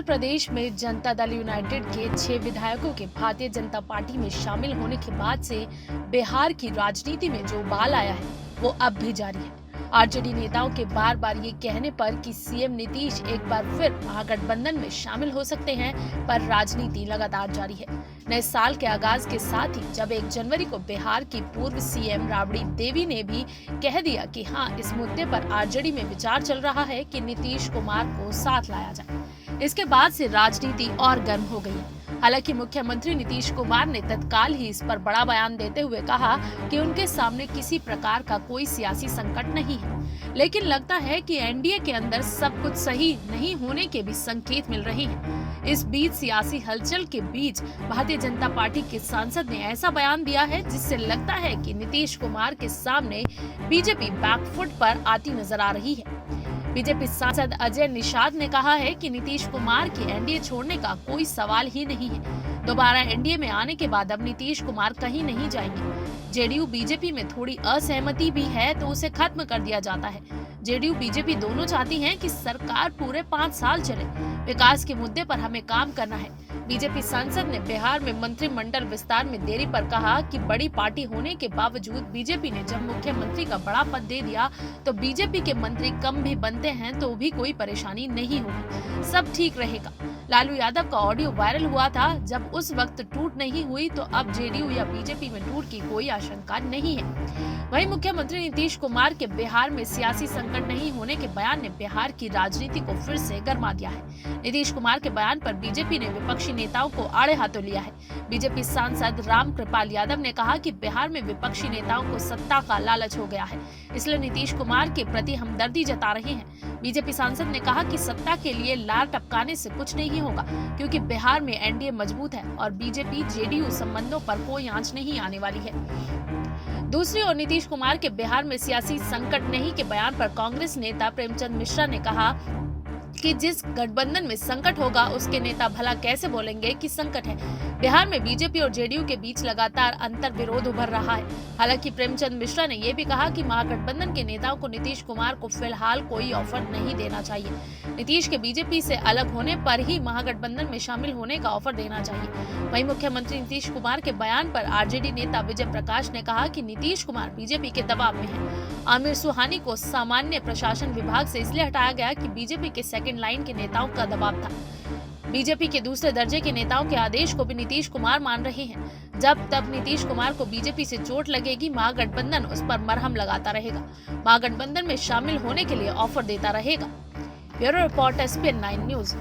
हिमाचल प्रदेश में जनता दल यूनाइटेड के 6 विधायकों के भारतीय जनता पार्टी में शामिल होने के बाद से बिहार की राजनीति में जो उबाल आया है वो अब भी जारी है। आरजेडी नेताओं के बार बार ये कहने पर कि सीएम नीतीश एक बार फिर महागठबंधन में शामिल हो सकते हैं, पर राजनीति लगातार जारी है। नए साल के आगाज के साथ ही जब 1 जनवरी को बिहार की पूर्व सीएम राबड़ी देवी ने भी कह दिया कि हाँ, इस मुद्दे पर आरजेडी में विचार चल रहा है कि नीतीश कुमार को साथ लाया जाए। इसके बाद से राजनीति और गर्म हो गई है। हालांकि मुख्यमंत्री नीतीश कुमार ने तत्काल ही इस पर बड़ा बयान देते हुए कहा कि उनके सामने किसी प्रकार का कोई सियासी संकट नहीं है, लेकिन लगता है कि एनडीए के अंदर सब कुछ सही नहीं होने के भी संकेत मिल रहे हैं। इस बीच सियासी हलचल के बीच भारतीय जनता पार्टी के सांसद ने ऐसा बयान दिया है जिससे लगता है कि नीतीश कुमार के सामने बीजेपी बैकफुट पर आती नजर आ रही है। बीजेपी सांसद अजय निषाद ने कहा है कि नीतीश कुमार के एनडीए छोड़ने का कोई सवाल ही नहीं है। दोबारा एनडीए में आने के बाद अब नीतीश कुमार कहीं नहीं जाएंगे। जेडीयू बीजेपी में थोड़ी असहमति भी है तो उसे खत्म कर दिया जाता है। जेडीयू बीजेपी दोनों चाहती हैं कि सरकार पूरे 5 साल चले। विकास के मुद्दे पर हमें काम करना है। बीजेपी सांसद ने बिहार में मंत्रिमंडल विस्तार में देरी पर कहा कि बड़ी पार्टी होने के बावजूद बीजेपी ने जब मुख्यमंत्री का बड़ा पद दे दिया तो बीजेपी के मंत्री कम भी बनते हैं तो भी कोई परेशानी नहीं होगी, सब ठीक रहेगा। लालू यादव का ऑडियो वायरल हुआ था, जब उस वक्त टूट नहीं हुई तो अब जेडीयू या बीजेपी में टूट की कोई आशंका नहीं है। वहीं मुख्यमंत्री नीतीश कुमार के बिहार में सियासी संकट नहीं होने के बयान ने बिहार की राजनीति को फिर से गरमा दिया है। नीतीश कुमार के बयान पर बीजेपी ने विपक्षी नेताओं को आड़े हाथों लिया है। बीजेपी सांसद राम कृपाल यादव ने कहा कि बिहार में विपक्षी नेताओं को सत्ता का लालच हो गया है, इसलिए नीतीश कुमार के प्रति हमदर्दी जता रहे हैं। बीजेपी सांसद ने कहा कि सत्ता के लिए लार टपकाने से कुछ नहीं होगा, क्योंकि बिहार में एनडीए मजबूत है और बीजेपी जेडीयू संबंधों पर कोई आंच नहीं आने वाली है। दूसरी ओर नीतीश कुमार के बिहार में सियासी संकट नहीं के बयान पर कांग्रेस नेता प्रेमचंद मिश्रा ने कहा कि जिस गठबंधन में संकट होगा उसके नेता भला कैसे बोलेंगे कि संकट है। बिहार में बीजेपी और जेडीयू के बीच लगातार अंतर विरोध उभर रहा है। हालांकि प्रेमचंद मिश्रा ने यह भी कहा कि महागठबंधन के नेताओं को नीतीश कुमार को फिलहाल कोई ऑफर नहीं देना चाहिए। नीतीश के बीजेपी से अलग होने पर ही महागठबंधन में शामिल होने का ऑफर देना चाहिए। वहीं मुख्यमंत्री नीतीश कुमार के बयान पर आरजेडी नेता विजय प्रकाश ने कहा कि नीतीश कुमार बीजेपी के दबाव में है। आमिर सुहानी को सामान्य प्रशासन विभाग से इसलिए हटाया गया कि बीजेपी के सेकंड लाइन के नेताओं का दबाव था। बीजेपी के दूसरे दर्जे के नेताओं के आदेश को भी नीतीश कुमार मान रहे हैं। जब तक नीतीश कुमार को बीजेपी से चोट लगेगी, महागठबंधन उस पर मरहम लगाता रहेगा, महागठबंधन में शामिल होने के लिए ऑफर देता रहेगा। Bureau report SPN9 news.